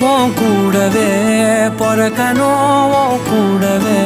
உன் கூடவே பொறக்கணும், உன் கூடவே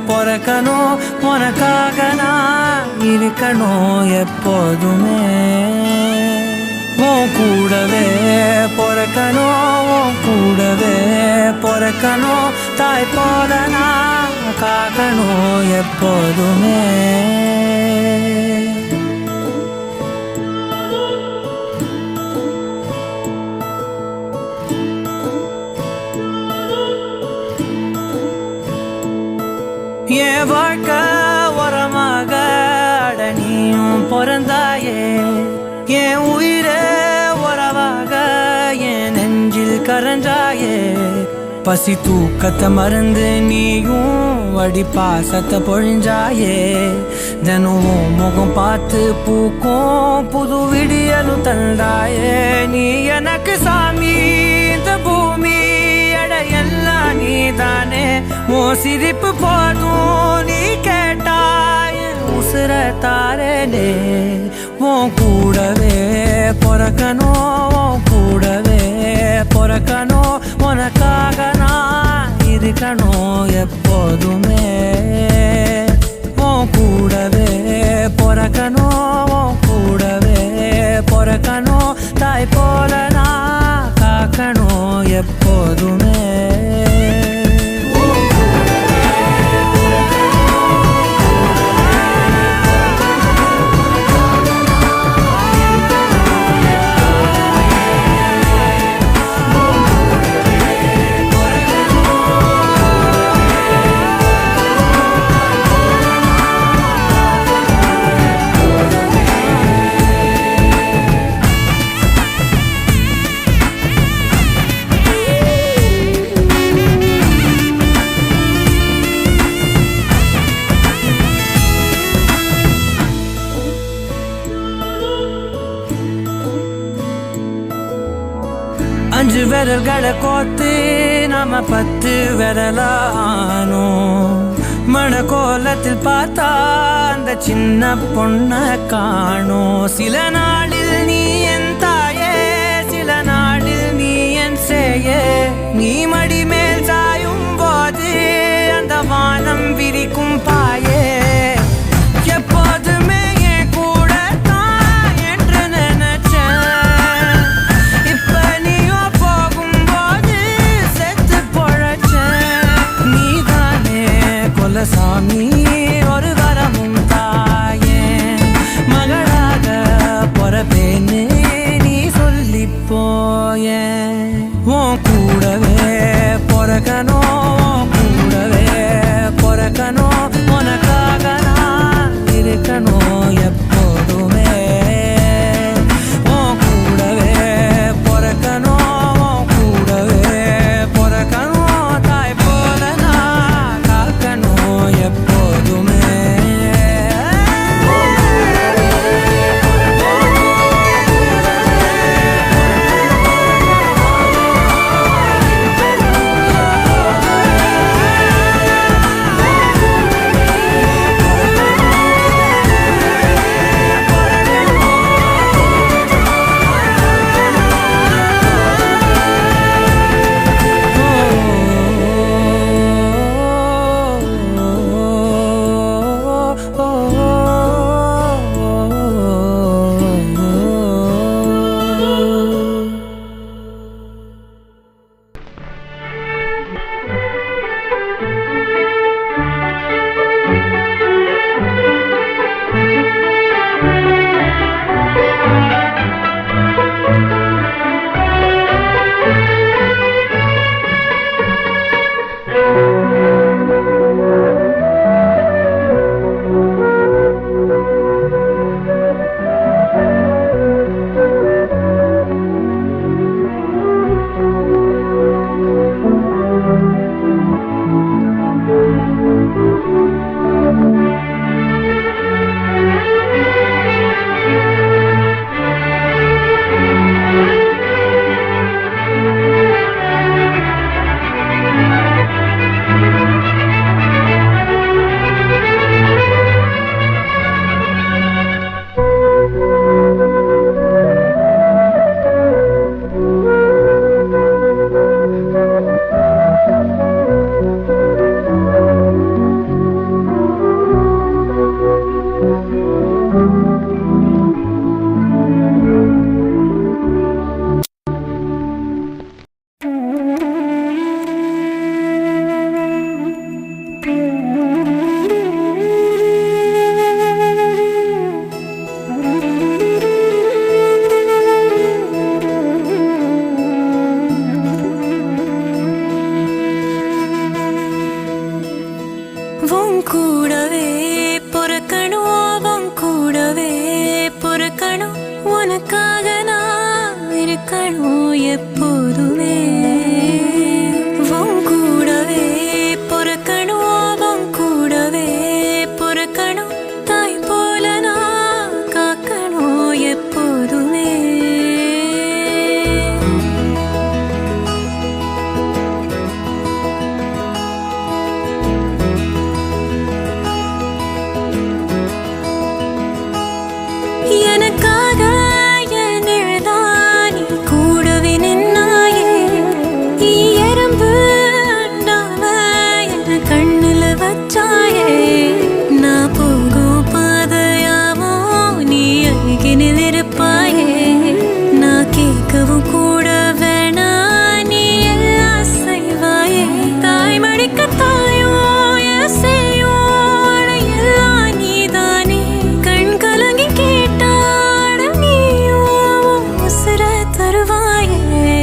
பொறக்கணும், உனக்காக நான் இருக்கணும் எப்போதுமே. உன் கூடவே பொறக்கணும், உன் கூடவே பொறக்கணும், தாய் போல நான் காக்கணும் எப்போதுமே. என் வாழ்க்கை உரமாக அடனியும் பிறந்தாயே, என் உயிரே உறவாக என் நெஞ்சில் கரஞ்சாயே. பசி தூக்கத்தை மறந்து நீயும் வடி பாசத்தை பொழிஞ்சாயே. தினமும் முகம் பார்த்து பூக்கும் புது விடியலும் தந்தாயே. நீ எனக்கு சாமி, இந்த பூமி எல்லாம் நீதானே. ஓ சிரிப்பு போதும் நீ கேட்டாய் உசுர தாரனே. உன் கூடவே பொறக்கணும், உன் கூடவே பொறக்கணும், உனக்காக நான் இருக்கணும் எப்போதுமே. உன் கூடவே பொறக்கணும், உன் கூடவே பொறக்கணும், தாய் போல நான் காக்கணும் எப்போதுமே. அஞ்சு விரல்களை கோத்து நாம 10 விரலானோம். மணக்கோலத்தில் பார்த்தா அந்த சின்ன பொண்ண காணோம். சில நாளில் நீ என் தாயே, சில நாளில் நீ என் சேயே. நீ மடி மேல் சாயும் போது அந்த வானம் விரிக்கும் பாயே. எப்போதுமே என் கூட தான் என்று நினைச்சேன். இப்ப நீயோ போகும்போது செத்து பொழைச்சேன். நீதானே கொலசாமி, ஒரு வரமும் தாயே. மகளாக பொறப்பேன் நான் இருக்கணும் எப்போதுமே உன் கூடவே பொறுக்கணும் உன் கூடவே பொறுக்கணும் தாய் போல நான் காக்கணும் எப்போதுமே எனக்காக என் நிழல்தானி கூடவே நின்னாயே எறும்பு அண்டாம என் கண்ணுல வச்சாயே நான் போகும் பாதையாமோ நீ அருகினில் இருப்பாயே நான் கேட்கவும் கூட வேணா நீ எல்லாம் செய்வாயே தாய் மடிக்க தாயோ எசையோ எல்லாம் நீதானே கண் கலங்கி கேட்டாட நீயோ உசுர தருவாயே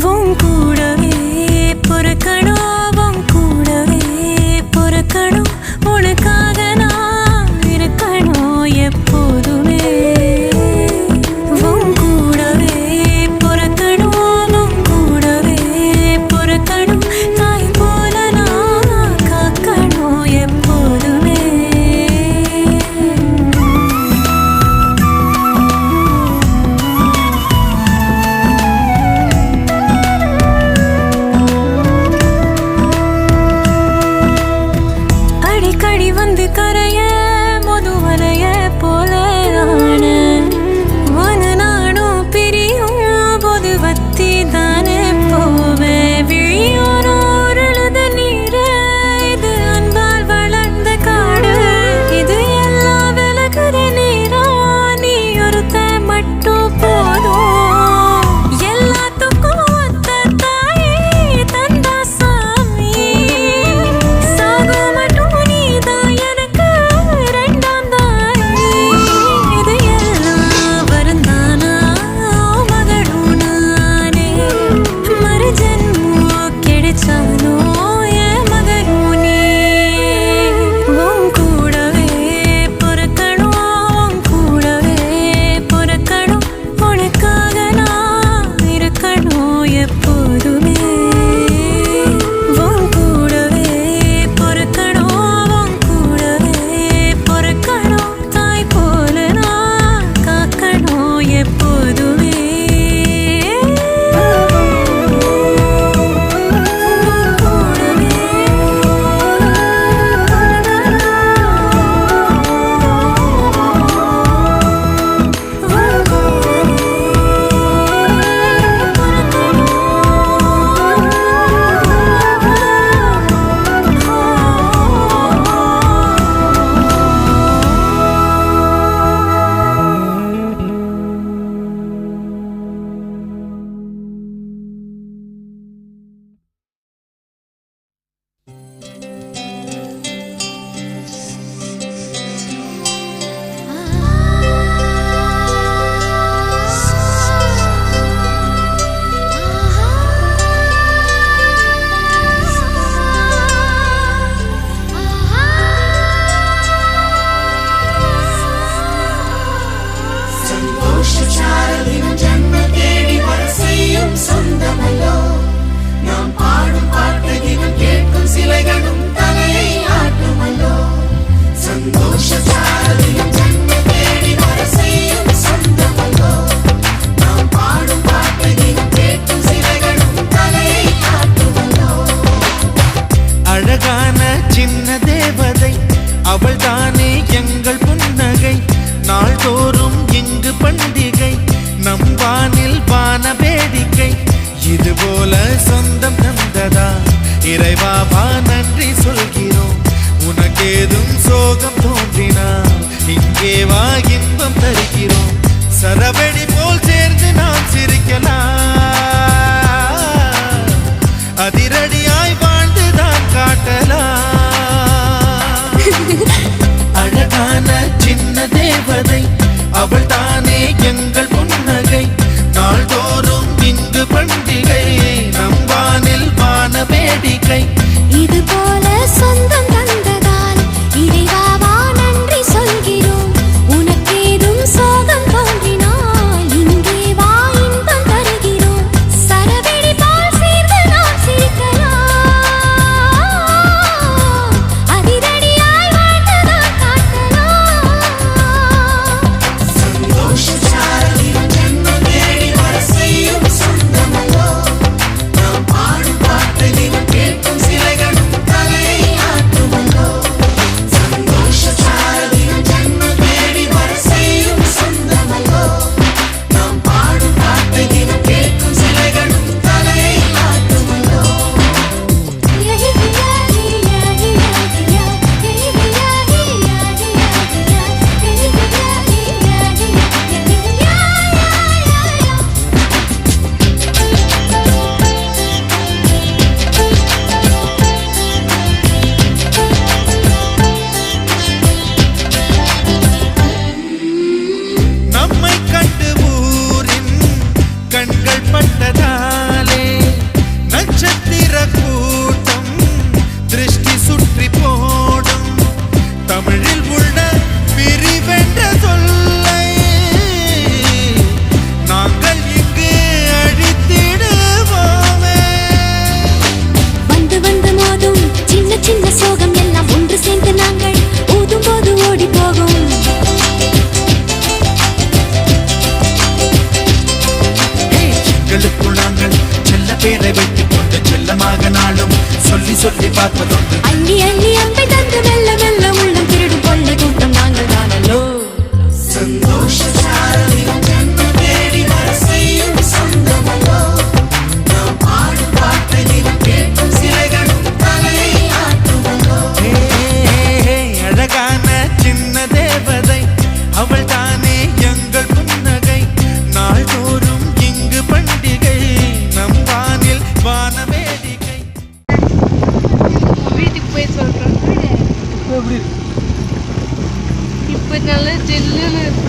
உன் கூடவே பொறுக்கணும் உன் கூடவே பொறுக்கணும் உனக்காக நான் இருக்கணும் எப்போதுமே உன் கூடவே பொறுக்கணும் உன் கூடவே பொறுக்கணும் தாய் போல நான் காக்கணும் எப்போதுமே அடிக்கடி வந்து கரைய முதுவலைய போல ஆன உன நானும் பிரியும் போது வத்தி தானே போவேன் விழியோரும் உருளுத நீரு இது அன்பால் வளர்ந்த காடு இது எல்லாம் விலகுற நீரா நீ ஒருத்த மட்டும் போதும் எல்லாத்துக்கும் ஒத்த தாயே தந்தா சாமி சாகும் மட்டும் நீதான் எனக்கு ரெண்டாம் தாயே இது எல்லாம் வருந்தானா மகளும் நானே மறு ஜென்மம் கிடைச்சாலும் என் மகளும் நீ உன் கூடவே பொறுக்கணும் உன் கூடவே பொறுக்கணும் உனக்காக நான் இருக்கணும் எப்போதுமே உன் கூடவே பொறுக்கணும் உன் கூடவே பொறுக்கணும் தாய் போல நான் காக்கணும் எப்போதுமே உன் கூடவே சந்தோஷச்சாரலின் ஜன்ம தேடி வர செய்யும் சொந்தமல்லோ நாம் பாடும் பாட்டு தினம் கேட்கும் சிலைகளும் தலையை ஆட்டுமல்லோ சந்தோஷச்சாரலின் ஜன்ம தேடி வர செய்யும் சொந்தமல்லோ நாம் பாடும் பாட்டு தினம் கேட்கும் சிலைகளும் தலையை ஆட்டுமல்லோ அழகான சின்ன தேவதை அவள் தானே எங்கள் புன்னகை நாள்தோறும் இங்கு பண்டிகை நம் வானில் வான வேடிக்கை இதுபோல சொந்தம் தந்ததா இறைவாவா நன்றி சொல்கிறோம் உனக்கேதும் சோகம் தோன்றினா இங்கே வா இன்பம் தருகிறோம் சரவெடி போல் சேர்ந்து நாம் சிரிக்கலாம் அதிரடியாய் வாழ்ந்துதான் காட்டலாம் அழகான சின்ன தேவதை அவள் தானே எங்கள் புன்னகை நாள்தோறும் இங்கு பண்டிகை நம் வானில் வான வேடிக்கை இது போல சொந்தம் தந்ததால் இறைவாவா நன்றி சொல்கிறோம் உனக்கேதும் சோகம் தோன்றினால் இங்கே இப்போ நல்லா ஜில்லுன்னு இருக்கு